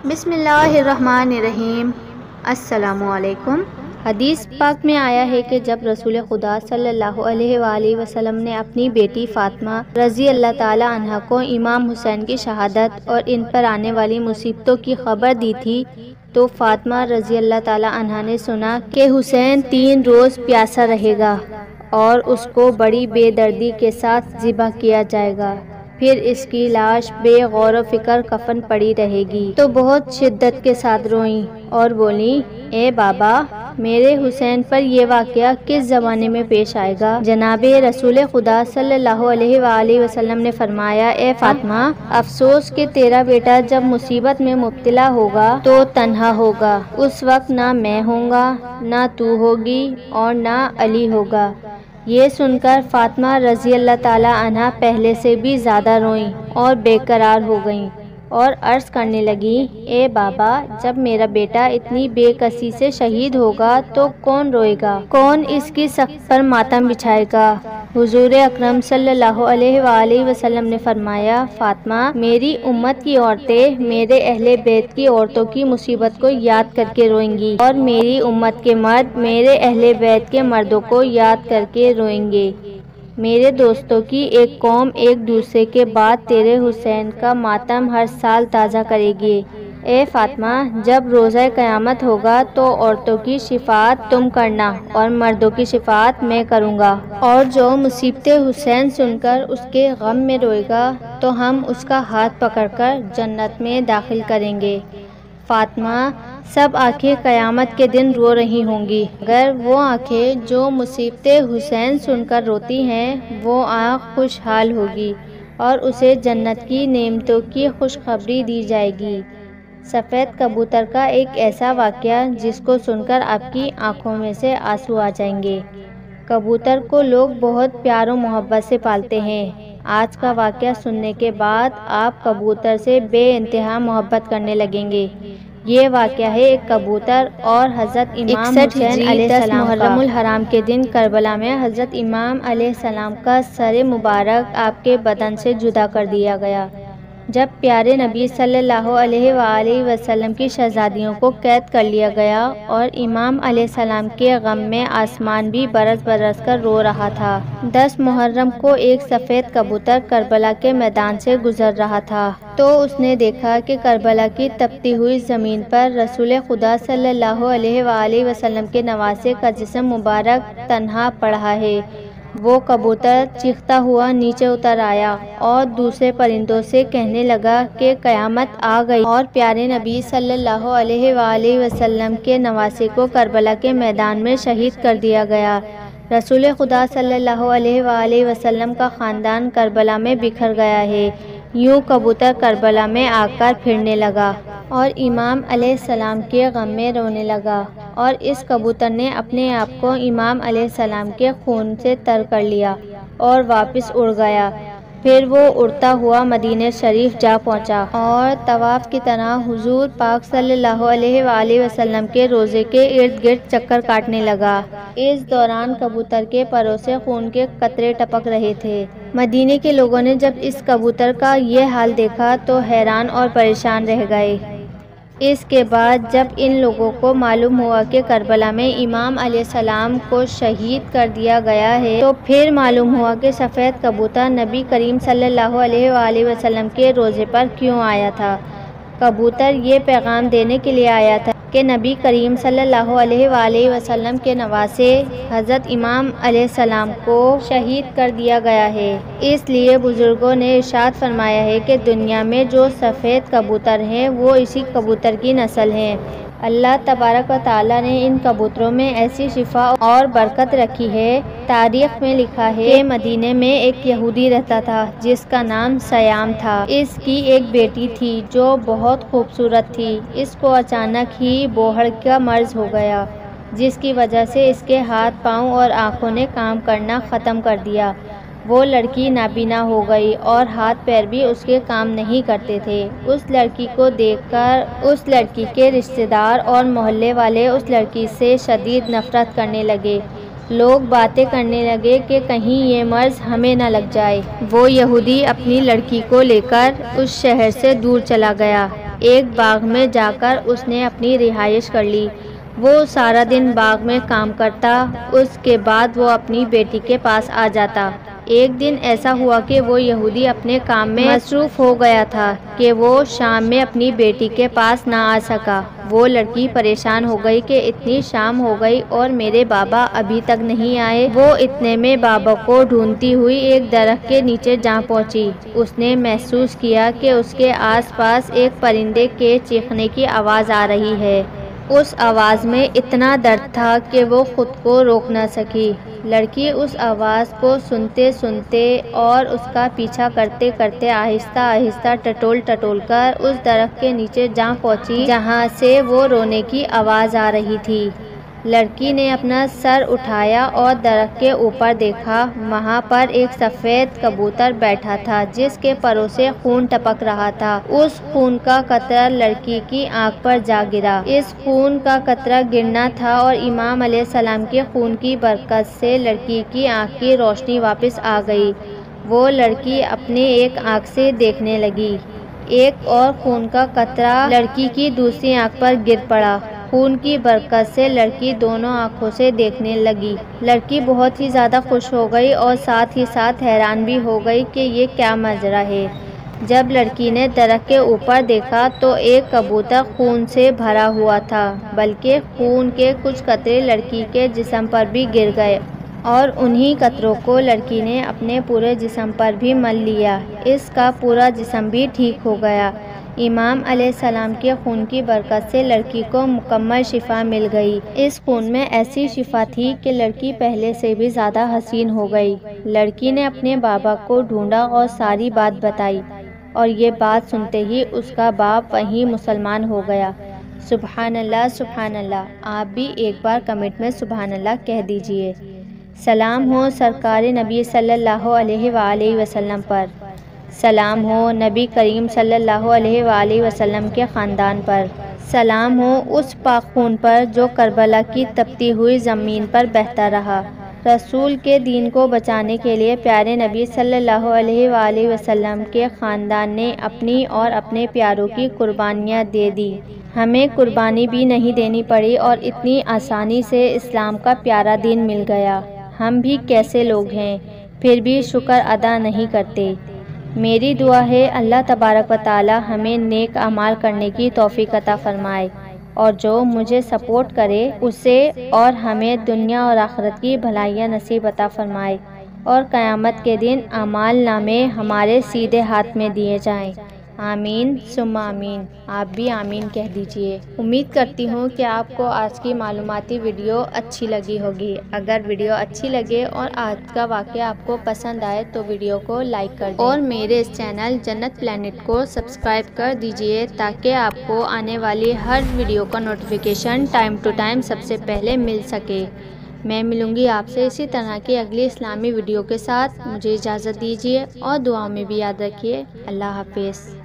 بسم اللہ الرحمن الرحیم۔ السلام علیکم۔ حدیث پاک میں آیا ہے کہ جب رسول خدا صلی اللہ علیہ وآلہ وسلم نے اپنی بیٹی فاطمہ رضی اللہ تعالی عنہا کو امام حسین کی شہادت اور ان پر آنے والی مصیبتوں کی خبر دی تھی تو فاطمہ رضی اللہ تعالی عنہا نے سنا کہ حسین 3 روز پیاسا رہے گا اور اس کو بڑی بے دردی کے ساتھ ذبح کیا جائے گا، پھر اس کی لاش بے غور و فکر کفن پڑی رہے گی۔ تو بہت شدت کے ساتھ روئیں اور بولیں، اے بابا، میرے حسین پر یہ واقعہ کس زمانے میں پیش آئے گا؟ جناب رسول خدا صلی اللہ علیہ وآلہ وسلم نے فرمایا، اے فاطمہ، افسوس کہ تیرا بیٹا جب مصیبت میں مبتلا ہوگا تو تنہا ہوگا، اس وقت نہ میں ہوں گا، نہ تو ہوگی اور نہ علی ہوگا۔ یہ سن کر فاطمہ رضی اللہ تعالی عنہا پہلے سے بھی زیادہ روئیں اور بے قرار ہو گئیں اور عرض کرنے لگیں، اے بابا، جب میرا بیٹا اتنی بے کسی سے شہید ہوگا تو کون روئے گا؟ کون اس کی سقف پر ماتم بچھائے گا؟ حضور اکرم صلی اللہ علیہ وآلہ وسلم نے فرمایا، فاطمہ، میری امت کی عورتیں میرے اہل بیت کی عورتوں کی مصیبت کو یاد کر کے روئیں گی اور میری امت کے مرد میرے اہل بیت کے مردوں کو یاد کر کے روئیں گے۔ میرے دوستوں کی ایک قوم ایک دوسرے کے بعد تیرے حسین کا ماتم ہر سال تازہ کرے گی۔ اے فاطمہ، جب روزہ قیامت ہوگا تو عورتوں کی شفاعت تم کرنا اور مردوں کی شفاعت میں کروں گا، اور جو مصیبتیں حسین سن کر اس کے غم میں روئے گا تو ہم اس کا ہاتھ پکڑ کر جنت میں داخل کریں گے۔ فاطمہ، سب آنکھیں قیامت کے دن رو رہی ہوں گی، مگر وہ آنکھیں جو مصیبتیں حسین سن کر روتی ہیں وہ آنکھ خوشحال ہوگی اور اسے جنت کی نعمتوں کی خوشخبری دی جائے گی۔ سفید کبوتر کا ایک ایسا واقعہ جس کو سن کر آپ کی آنکھوں میں سے آنسو آ جائیں گے۔ کبوتر کو لوگ بہت پیار و محبت سے پالتے ہیں۔ آج کا واقعہ سننے کے بعد آپ کبوتر سے بے انتہا محبت کرنے لگیں گے۔ یہ واقعہ ہے ایک کبوتر اور حضرت امام حسین علیہ السلام کا۔ محرم الحرام کے دن کربلا میں حضرت امام علیہ السلام کا سر مبارک آپ کے بدن سے جدا کر دیا گیا جب پیارے نبی صلی اللہ علیہ وآلہ وسلم کی شہزادیوں کو قید کر لیا گیا اور امام علیہ السلام کے غم میں آسمان بھی برس برس کر رو رہا تھا۔ 10 محرم کو ایک سفید کبوتر کربلا کے میدان سے گزر رہا تھا تو اس نے دیکھا کہ کربلا کی تپتی ہوئی زمین پر رسول خدا صلی اللہ علیہ وآلہ وسلم کے نواسے کا جسم مبارک تنہا پڑا ہے۔ وہ کبوتر چیختا ہوا نیچے اتر آیا اور دوسرے پرندوں سے کہنے لگا کہ قیامت آ گئی اور پیارے نبی صلی اللہ علیہ وآلہ وسلم کے نواسے کو کربلا کے میدان میں شہید کر دیا گیا۔ رسول خدا صلی اللہ علیہ وآلہ وسلم کا خاندان کربلا میں بکھر گیا ہے۔ یوں کبوتر کربلا میں آ کر پھرنے لگا اور امام علیہ السلام کے غم میں رونے لگا، اور اس کبوتر نے اپنے آپ کو امام علیہ السلام کے خون سے تر کر لیا اور واپس اڑ گیا۔ پھر وہ اڑتا ہوا مدینہ شریف جا پہنچا اور طواف کی طرح حضور پاک صلی اللہ علیہ وآلہ وسلم کے روضے کے ارد گرد چکر کاٹنے لگا۔ اس دوران کبوتر کے پروں سے خون کے قطرے ٹپک رہے تھے۔ مدینے کے لوگوں نے جب اس کبوتر کا یہ حال دیکھا تو حیران اور پریشان رہ گئے۔ اس کے بعد جب ان لوگوں کو معلوم ہوا کہ کربلا میں امام علیہ السلام کو شہید کر دیا گیا ہے تو پھر معلوم ہوا کہ سفید کبوتر نبی کریم صلی اللہ علیہ وآلہ وسلم کے روضے پر کیوں آیا تھا۔ کبوتر یہ پیغام دینے کے لیے آیا تھا کہ نبی کریم صلی اللہ علیہ وآلہ وسلم کے نواسے حضرت امام علیہ السلام کو شہید کر دیا گیا ہے۔ اس لیے بزرگوں نے ارشاد فرمایا ہے کہ دنیا میں جو سفید کبوتر ہیں وہ اسی کبوتر کی نسل ہیں۔ اللہ تبارک و تعالیٰ نے ان کبوتروں میں ایسی شفا اور برکت رکھی ہے۔ تاریخ میں لکھا ہے کہ مدینے میں ایک یہودی رہتا تھا جس کا نام سیام تھا۔ اس کی ایک بیٹی تھی جو بہت خوبصورت تھی۔ اس کو اچانک ہی بوڑھ کا مرض ہو گیا جس کی وجہ سے اس کے ہاتھ پاؤں اور آنکھوں نے کام کرنا ختم کر دیا۔ وہ لڑکی نابینا ہو گئی اور ہاتھ پیر بھی اس کے کام نہیں کرتے تھے۔ اس لڑکی کو دیکھ کر اس لڑکی کے رشتہ دار اور محلے والے اس لڑکی سے شدید نفرت کرنے لگے۔ لوگ باتیں کرنے لگے کہ کہیں یہ مرض ہمیں نہ لگ جائے۔ وہ یہودی اپنی لڑکی کو لے کر اس شہر سے دور چلا گیا۔ ایک باغ میں جا کر اس نے اپنی رہائش کر لی۔ وہ سارا دن باغ میں کام کرتا، اس کے بعد وہ اپنی بیٹی کے پاس آ جاتا۔ ایک دن ایسا ہوا کہ وہ یہودی اپنے کام میں مصروف ہو گیا تھا کہ وہ شام میں اپنی بیٹی کے پاس نہ آ سکا۔ وہ لڑکی پریشان ہو گئی کہ اتنی شام ہو گئی اور میرے بابا ابھی تک نہیں آئے۔ وہ اتنے میں بابا کو ڈھونڈتی ہوئی ایک درخت کے نیچے جا پہنچی۔ اس نے محسوس کیا کہ اس کے آس پاس ایک پرندے کے چیخنے کی آواز آ رہی ہے۔ اس آواز میں اتنا درد تھا کہ وہ خود کو روک نہ سکی۔ لڑکی اس آواز کو سنتے سنتے اور اس کا پیچھا کرتے کرتے آہستہ آہستہ ٹٹول ٹٹول کر اس درخت کے نیچے جا پہنچی جہاں سے وہ رونے کی آواز آ رہی تھی۔ لڑکی نے اپنا سر اٹھایا اور درخت کے اوپر دیکھا۔ وہاں پر ایک سفید کبوتر بیٹھا تھا جس کے پروں سے خون ٹپک رہا تھا۔ اس خون کا قطرہ لڑکی کی آنکھ پر جا گرا۔ اس خون کا قطرہ گرنا تھا اور امام علیہ السلام کے خون کی برکت سے لڑکی کی آنکھ کی روشنی واپس آ گئی۔ وہ لڑکی اپنے ایک آنکھ سے دیکھنے لگی۔ ایک اور خون کا قطرہ لڑکی کی دوسری آنکھ پر گر پڑا۔ خون کی برکت سے لڑکی دونوں آنکھوں سے دیکھنے لگی۔ لڑکی بہت ہی زیادہ خوش ہو گئی اور ساتھ ہی ساتھ حیران بھی ہو گئی کہ یہ کیا ماجرا ہے۔ جب لڑکی نے درخت کے اوپر دیکھا تو ایک کبوتر خون سے بھرا ہوا تھا، بلکہ خون کے کچھ قطرے لڑکی کے جسم پر بھی گر گئے اور انہی قطروں کو لڑکی نے اپنے پورے جسم پر بھی مل لیا۔ اس کا پورا جسم بھی ٹھیک ہو گیا۔ امام علیہ السلام کے خون کی برکت سے لڑکی کو مکمل شفا مل گئی۔ اس خون میں ایسی شفا تھی کہ لڑکی پہلے سے بھی زیادہ حسین ہو گئی۔ لڑکی نے اپنے بابا کو ڈھونڈا اور ساری بات بتائی، اور یہ بات سنتے ہی اس کا باپ وہیں مسلمان ہو گیا۔ سبحان اللہ سبحان اللہ۔ آپ بھی ایک بار کمنٹ میں سبحان اللہ کہہ دیجئے۔ سلام ہو سرکار نبی صلی اللہ علیہ وآلہ وسلم پر۔ سلام ہو نبی کریم صلی اللہ علیہ وآلہ وسلم کے خاندان پر۔ سلام ہو اس پاک خون پر جو کربلا کی تپتی ہوئی زمین پر بہتا رہا۔ رسول کے دین کو بچانے کے لیے پیارے نبی صلی اللہ علیہ وآلہ وسلم کے خاندان نے اپنی اور اپنے پیاروں کی قربانیاں دے دی۔ ہمیں قربانی بھی نہیں دینی پڑی اور اتنی آسانی سے اسلام کا پیارا دین مل گیا۔ ہم بھی کیسے لوگ ہیں، پھر بھی شکر ادا نہیں کرتے۔ میری دعا ہے اللہ تبارک و تعالی ہمیں نیک اعمال کرنے کی توفیق عطا فرمائے، اور جو مجھے سپورٹ کرے اسے اور ہمیں دنیا اور آخرت کی بھلائیاں نصیب عطا فرمائے، اور قیامت کے دن اعمال نامے ہمارے سیدھے ہاتھ میں دیے جائیں۔ آمین ثم آمین۔ آپ بھی آمین کہہ دیجئے۔ امید کرتی ہوں کہ آپ کو آج کی معلوماتی ویڈیو اچھی لگی ہوگی۔ اگر ویڈیو اچھی لگے اور آج کا واقعہ آپ کو پسند آئے تو ویڈیو کو لائک کر دیں اور میرے اس چینل جنت پلانٹ کو سبسکرائب کر دیجئے تاکہ آپ کو آنے والی ہر ویڈیو کا نوٹیفیکیشن ٹائم ٹو ٹائم سب سے پہلے مل سکے۔ میں ملوں گی آپ سے اسی طرح کی اگلی اسلامی ویڈیو کے ساتھ۔ مجھے اجازت دیجیے اور دعاؤں میں بھی یاد رکھیے۔ اللہ حافظ۔